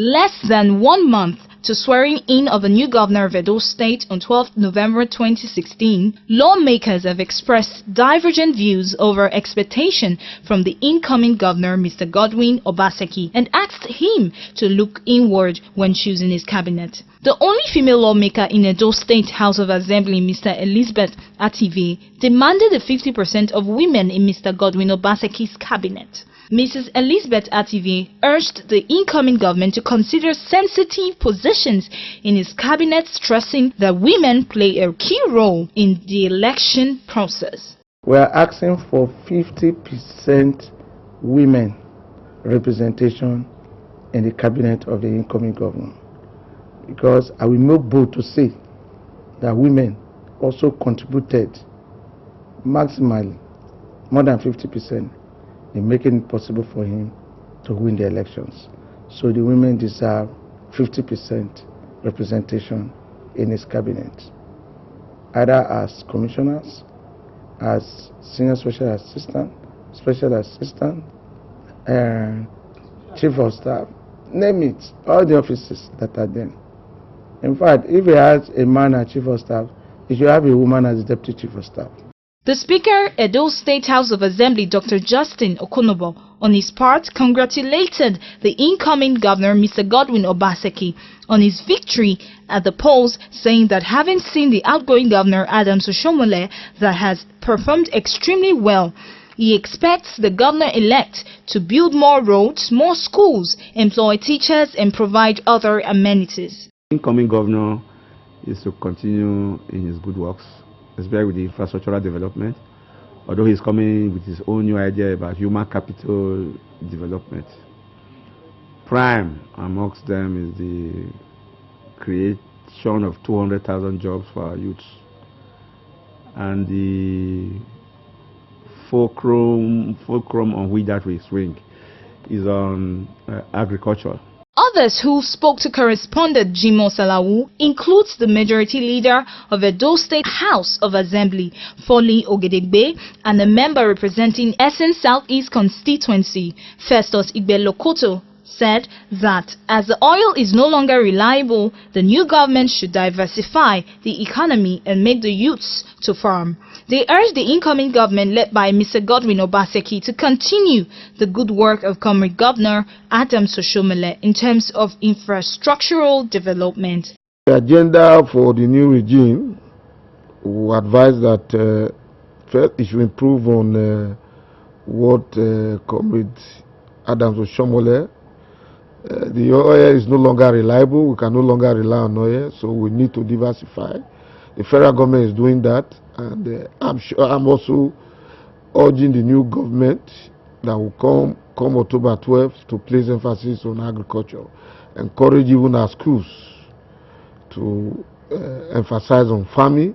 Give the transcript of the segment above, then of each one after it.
Less than 1 month to swearing in of a new governor of Edo State on 12 November 2016, lawmakers have expressed divergent views over expectation from the incoming governor, Mr. Godwin Obaseki, and asked him to look inward when choosing his cabinet. The only female lawmaker in Edo State House of Assembly, Mr. Elizabeth Ative, demanded a 50% of women in Mr. Godwin Obaseki's cabinet. Mrs. Elizabeth Ative urged the incoming government to consider sensitive positions in his cabinet, stressing that women play a key role in the election process. We are asking for 50% women representation in the cabinet of the incoming governor, because I will not bold to say that women also contributed maximally more than 50% in making it possible for him to win the elections. So the women deserve 50% representation in his cabinet, either as commissioners, as senior special assistant, chief of staff, name it, all the offices that are there. In fact, if he has a man as chief of staff, he should have a woman as deputy chief of staff. The Speaker, Edo State House of Assembly, Dr. Justin Okonobo, on his part, congratulated the incoming governor, Mr. Godwin Obaseki, on his victory at the polls, saying that having seen the outgoing governor, Adams Oshomole, that has performed extremely well, he expects the governor-elect to build more roads, more schools, employ teachers, and provide other amenities. The incoming governor is to continue in his good works, especially with the infrastructural development, although he's coming with his own new idea about human capital development. Prime amongst them is the creation of 200,000 jobs for our youths, and the fulcrum on which that will swing is on agriculture. Others who spoke to correspondent Jimo Salawu includes the majority leader of Edo State House of Assembly, Foli Ogedegbe, and a member representing Essen Southeast constituency, Festus Igbelokoto, said that as the oil is no longer reliable, the new government should diversify the economy and make the youths to farm. They urged the incoming government led by Mr. Godwin Obaseki to continue the good work of Comrade Governor Adams Oshomole in terms of infrastructural development. The agenda for the new regime will advise that first it should improve on what Comrade Adams Oshomole. The oil is no longer reliable. We can no longer rely on oil, so we need to diversify. The federal government is doing that, and I'm also urging the new government that will come October 12th to place emphasis on agriculture, encourage even our schools to emphasize on farming,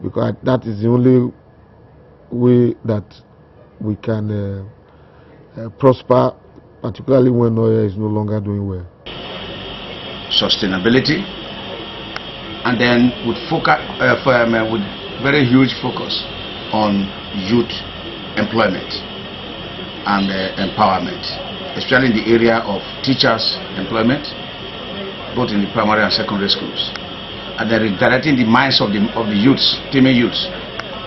because that is the only way that we can prosper, particularly when oil is no longer doing well. Sustainability, and then with very huge focus on youth employment and empowerment, especially in the area of teachers' employment, both in the primary and secondary schools, and then redirecting the minds of the youths, female youths,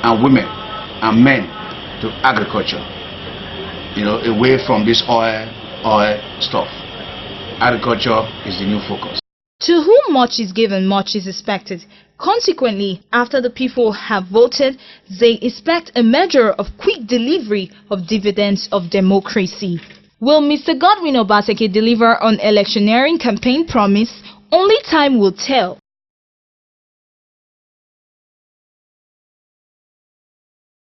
and women and men to agriculture. Away from this oil stuff. Agriculture is the new focus. To whom much is given, much is expected. Consequently, after the people have voted, they expect a measure of quick delivery of dividends of democracy. Will Mr. Godwin Obaseki deliver on electioneering campaign promise? Only time will tell.